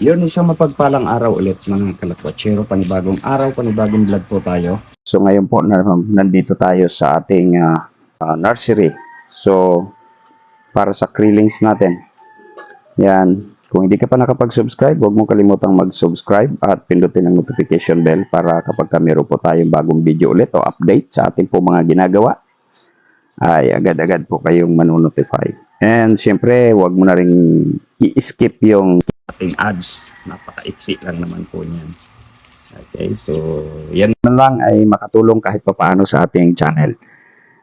Yun, isang mapagpalang araw ulit mga kalakwatsero, panibagong araw, panibagong vlog po tayo. So ngayon po nandito tayo sa ating nursery. So para sa krillings natin. Yan. Kung hindi ka pa nakapag-subscribe, huwag mong kalimutang mag-subscribe at pindutin ang notification bell para kapag meron po tayong bagong video ulit o update sa ating po mga ginagawa, ay agad-agad po kayong manonotify. And syempre, huwag mo na rin i-skip yung ating ads. Napaka-iksi lang naman po niyan. Okay, so yan lang ay makatulong kahit papaano sa ating channel.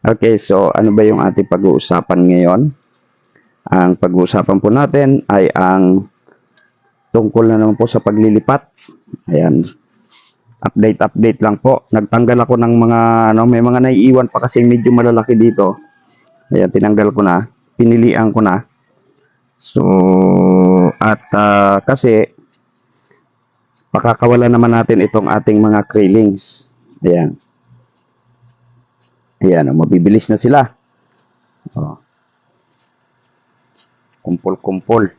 Okay, so ano ba yung ating pag-uusapan ngayon? Ang pag-uusapan po natin ay ang tungkol na naman po sa paglilipat. Ayan, update lang po. Nagtanggal ako ng mga, may mga naiiwan pa kasi medyo malalaki dito. Ayan, tinanggal ko na. Pinilian ko na. So, at kasi, pakakawala naman natin itong ating mga krillings. Ayan. Ayan, mabibilis na sila. Oh. Kumpol-kumpol.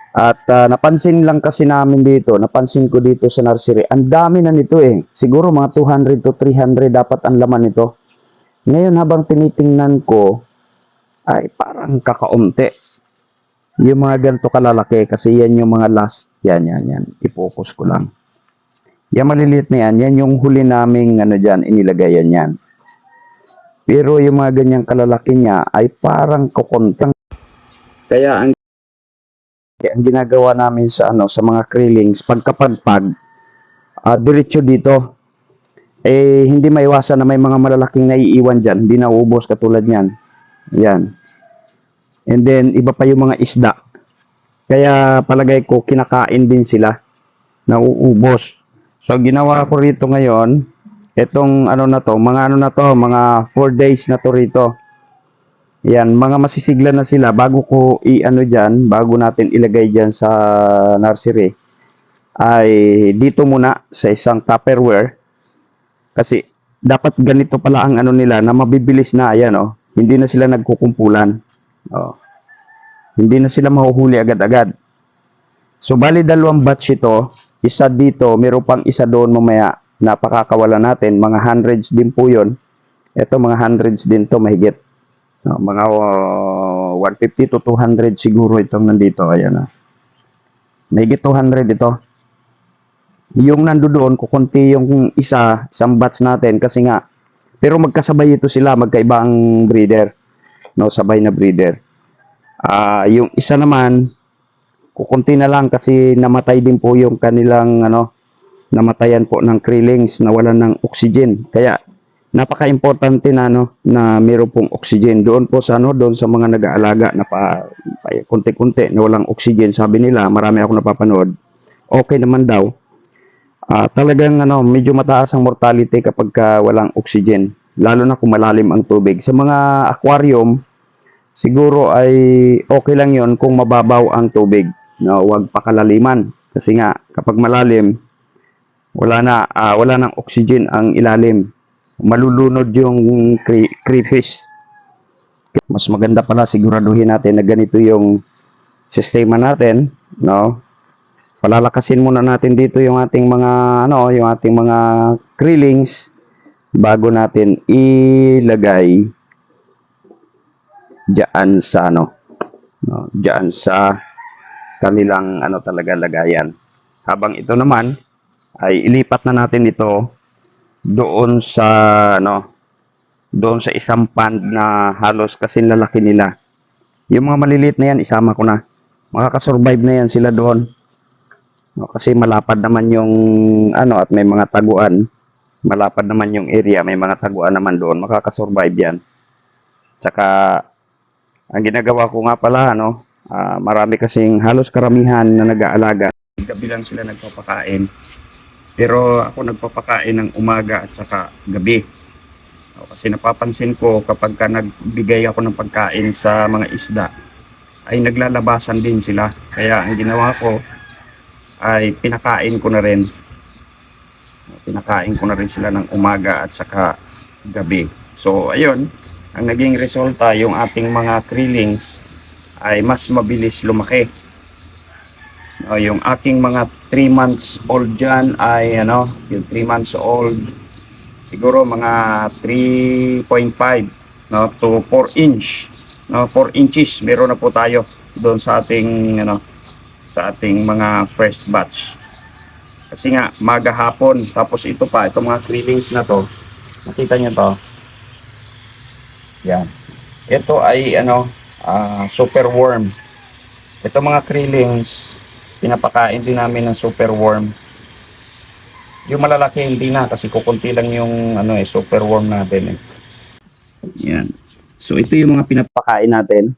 At napansin lang kasi namin dito, napansin ko dito sa nursery, ang dami na nito eh. Siguro mga 200 to 300 dapat ang laman nito. Ngayon habang tinitingnan ko, ay parang kakaunti. Yung mga ganito kalalaki, kasi yan yung mga last, yan. I-focus ko lang. Yan maliliit na yan yung huli naming dyan, inilagay yan. Pero yung mga ganyang kalalaki niya ay parang kukuntang. Kaya ang ginagawa namin sa sa mga krillings, pagkapagpag, diretso dito. Eh, hindi maiwasan na may mga malalaking naiiwan dyan, hindi nauubos katulad yan. Yan. And then, iba pa yung mga isda. Kaya palagay ko, kinakain din sila. Nauubos. So, ginawa ko rito ngayon, itong mga 4 days na to rito. Yan, mga masisigla na sila bago ko bago natin ilagay dyan sa nursery, ay dito muna sa isang Tupperware. Kasi dapat ganito pala ang nila na mabibilis na, ayan hindi na sila nagkukumpulan. Hindi na sila mahuhuli agad-agad. So bali 2 batch ito, isa dito, meron pang isa doon mamaya na pakakawala natin, mga hundreds din po 'yon. Ito mga hundreds din to mahigit. Mga 150 to 200 siguro itong nandito, ayan mahigit 200 ito. Yung nandoon, kukunti yung isang batch natin kasi nga, pero magkasabay ito sila, magkaiba ang breeder. Sabay na breeder. Yung isa naman, kukunti na lang kasi namatay din po yung kanilang, namatayan po ng krillings, nawalan ng oxygen. Kaya, napaka-importante na, na mayroon pong oxygen. Doon po sa, doon sa mga nag-aalaga na kunti-kunti na walang oxygen, sabi nila, marami ako napapanood, okay naman daw. Talagang medyo mataas ang mortality kapag walang oxygen, lalo na kung malalim ang tubig. Sa mga aquarium, siguro ay okay lang 'yon kung mababaw ang tubig, huwag pakalaliman. Kasi nga kapag malalim, wala nang oxygen ang ilalim. Malulunod yung crayfish. Mas maganda pala siguraduhin natin na ganito yung sistema natin, Palalakasin muna natin dito yung ating mga krillings bago natin ilagay diyan sa diyan sa kanilang talaga lagayan. Habang ito naman ay ilipat na natin ito doon sa doon sa isang pond na halos kasi lalaki nila. Yung mga maliliit na yan isama ko na. Makakasurvive na yan sila doon. Kasi malapad naman yung at may mga taguan. Malapad naman yung area, may mga taguan naman doon, makakasurvive yan. Tsaka ang ginagawa ko nga pala marami kasing halos karamihan na nag-aalaga. Gabi lang sila nagpapakain. Pero ako nagpapakain ng umaga at saka gabi. Kasi napapansin ko kapag nagbigay ako ng pagkain sa mga isda, ay naglalabasan din sila. Kaya ang ginawa ko ay pinakain ko na rin. Pinakain ko na rin sila ng umaga at saka gabi. So ayun, ang naging resulta, yung ating mga krillings ay mas mabilis lumaki. Yung aking mga 3 months old dyan ay yung 3 months old, siguro mga 3.5 to 4 inch. 4 inches meron na po tayo doon sa ating sa ating mga first batch. Kasi nga maga hapon, tapos ito pa, itong mga krillings na to, nakita niyo to. Yan. Ito ay super worm. Ito mga krillings, pinapakain din namin ng super worm. Yung malalaki hindi na kasi kukunti lang yung super worm natin. Yan. So ito yung mga pinapakain natin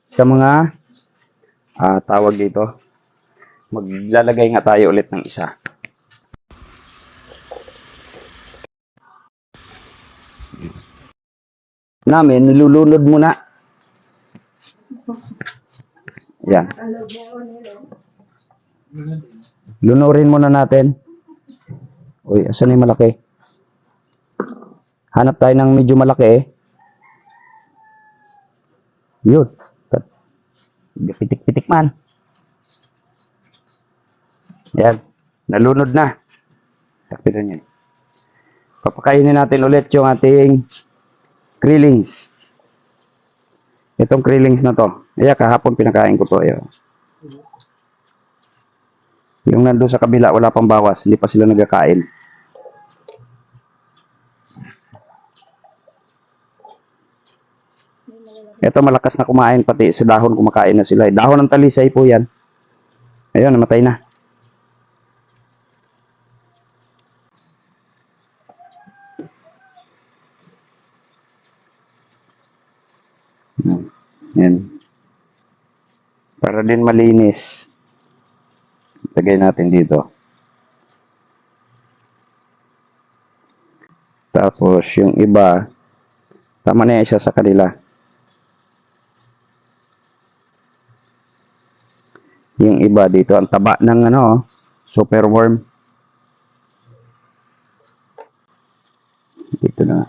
sa mga tawag dito. Maglalagay nga tayo ulit ng isa. Namin, nilulunod muna. Yan. Lunurin muna natin. Uy, asan yung malaki? Hanap tayo ng medyo malaki Yun. Pitik-pitik man. Yan. Nalunod na. Takpitan yan. Papakainin natin ulit yung ating krillings. Itong krillings na to. Kahapon pinakain ko to. Ayan. Yung nandun sa kabila, wala pang bawas. Hindi pa sila nagkakain. Ito malakas na kumain, pati sa dahon kumakain na sila. Dahon ng talisay po yan. Ayun, namatay na. Yan. Para din malinis. Lagay natin dito. Tapos yung iba, tama na isa sa kanila. Yung iba dito, ang taba ng super worm. Dito na.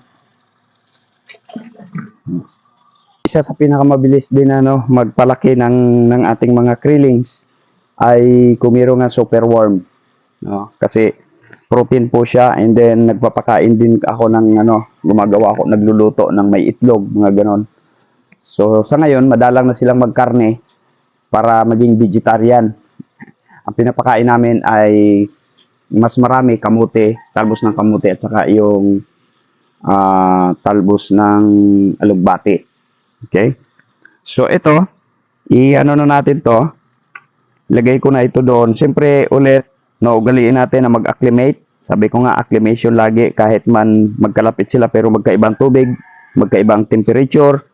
Isa sa pinakamabilis din magpalaki ng ating mga krillings ay kumiro nga super worm. Kasi protein po siya, and then nagpapakain din ako ng gumagawa ako, nagluluto ng may itlog, mga ganon. So sa ngayon, madalang na silang magkarne para maging vegetarian. Ang pinapakain namin ay mas marami kamote, talbos ng kamote, at saka yung talbos ng alugbati. Okay? So ito, na natin to. Lagay ko na ito doon. Siyempre ulit, ugaliin natin na mag-acclimate. Sabi ko nga, acclimation lagi kahit man magkalapit sila pero magkaibang tubig, magkaibang temperature.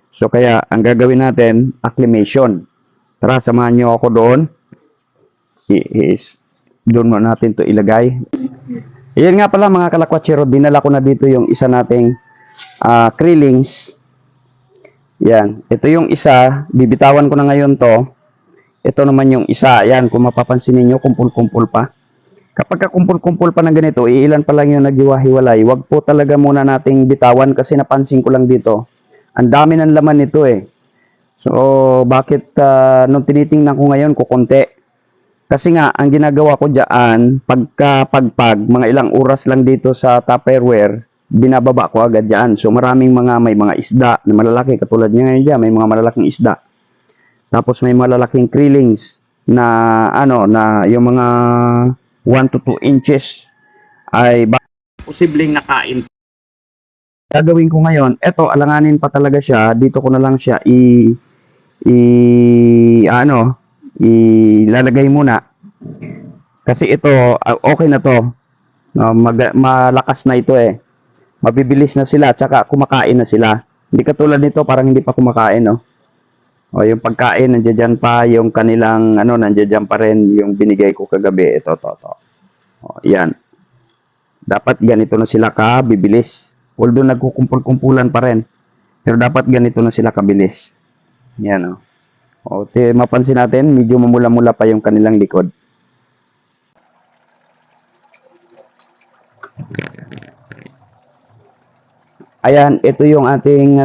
So kaya ang gagawin natin, acclimation. Tara, samahan nyo ako doon. Doon mo natin to ilagay. Ayan nga pala mga kalakwatsero, dinala ko na dito yung isa nating krillings. Yan. Ito yung isa. Bibitawan ko na ngayon to. Ito naman yung isa. Yan. Kung mapapansin niyo, kumpul-kumpul pa. Kapag kumpul-kumpul pa na ganito, iilan pa lang yung naghiwa-hiwalay. Huwag po talaga muna nating bitawan kasi napansin ko lang dito. Ang dami ng laman nito eh. So, bakit nung tinitingnan ko ngayon, kukunti. Kasi nga, ang ginagawa ko dyan, pagkapagpag, mga ilang oras lang dito sa Tupperware, binababa ko agad dyan. So maraming may mga isda na malalaki, katulad niya ngayon dyan, may mga malalaking isda. Tapos may malalaking krillings na na yung mga 1 to 2 inches ay posibleng nakain. Gagawin ko ngayon, eto alanganin pa talaga siya, dito ko na lang siya ilalagay muna. Kasi ito okay na to. Malakas na ito eh. Mabibilis na sila, tsaka kumakain na sila. Hindi katulad nito, parang hindi pa kumakain, O yung pagkain, nandiyan pa, yung kanilang, nandiyan pa rin yung binigay ko kagabi. Ito. O, yan. Dapat ganito na sila kabibilis. Although nagkukumpul-kumpulan pa rin. Pero dapat ganito na sila kabilis. Yan, O, mapansin natin, medyo mamula-mula pa yung kanilang likod. Ayan, ito yung ating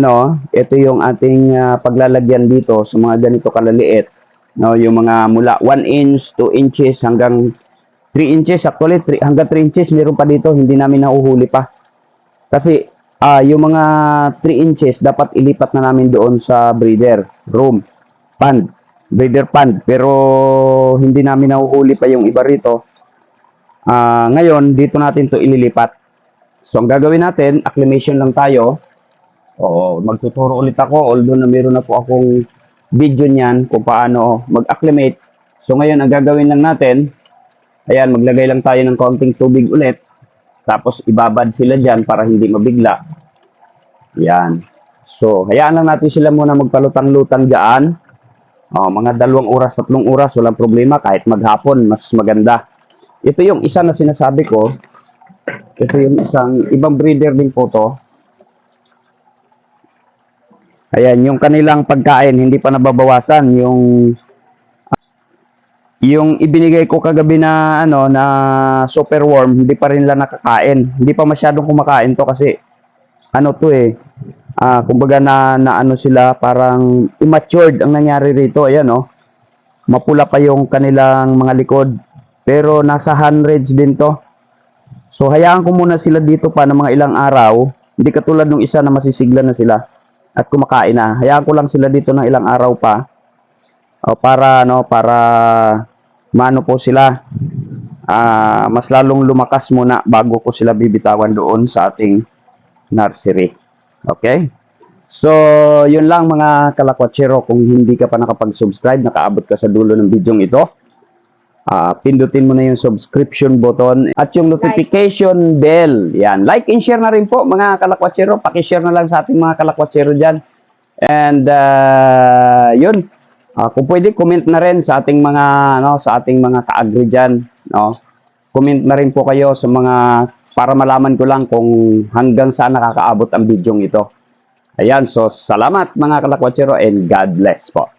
paglalagyan dito sa mga ganito kalaliit. No, yung mga mula 1 inch, 2 inches hanggang 3 inches. Actually, hanggang 3 inches meron pa dito, hindi namin nahuhuli pa. Kasi yung mga 3 inches dapat ilipat na namin doon sa breeder room, pond, breeder pond. Pero hindi namin nahuhuli pa yung iba rito. Ngayon, dito natin to ililipat. So, ang gagawin natin, acclimation lang tayo. Oo, magtuturo ulit ako, although na meron na po akong video niyan kung paano mag-acclimate. So, ngayon, ang gagawin lang natin, ayan, maglagay lang tayo ng konting tubig ulit. Tapos, ibabad sila dyan para hindi mabigla. Yan. So, hayaan lang natin sila muna magpalutang-lutang dyan. Mga 2 oras, 3 oras, walang problema. Kahit maghapon, mas maganda. Ito yung isa na sinasabi ko. Ito yung isang ibang breeder din po to. Ayan, yung kanilang pagkain, hindi pa nababawasan. Yung ibinigay ko kagabi na, na super worm, hindi pa rin lang nakakain. Hindi pa masyadong kumakain to kasi, kumbaga na sila, parang immatured ang nangyari rito. Ayan, mapula pa yung kanilang mga likod. Pero nasa hundreds din to. So, hayaan ko muna sila dito pa ng mga ilang araw. Hindi katulad ng isa na masisigla na sila at kumakain na. Hayaan ko lang sila dito ng ilang araw pa. Para po sila. Mas lalong lumakas muna bago ko sila bibitawan doon sa ating nursery. Okay? So, yun lang mga kalakwatsero. Kung hindi ka pa nakapag-subscribe, nakaabot ka sa dulo ng bidyong ito. Pindutin mo na yung subscription button at yung notification bell. Yan. Like and share na rin po mga kalakwatsero. Pakishare na lang sa ating mga kalakwatsero dyan. And yun. Kung pwede, comment na rin sa ating mga ka-agri dyan. Comment na rin po kayo sa mga para malaman ko lang kung hanggang saan nakakaabot ang bidyong ito. Ayan. So, salamat mga kalakwatsero and God bless po.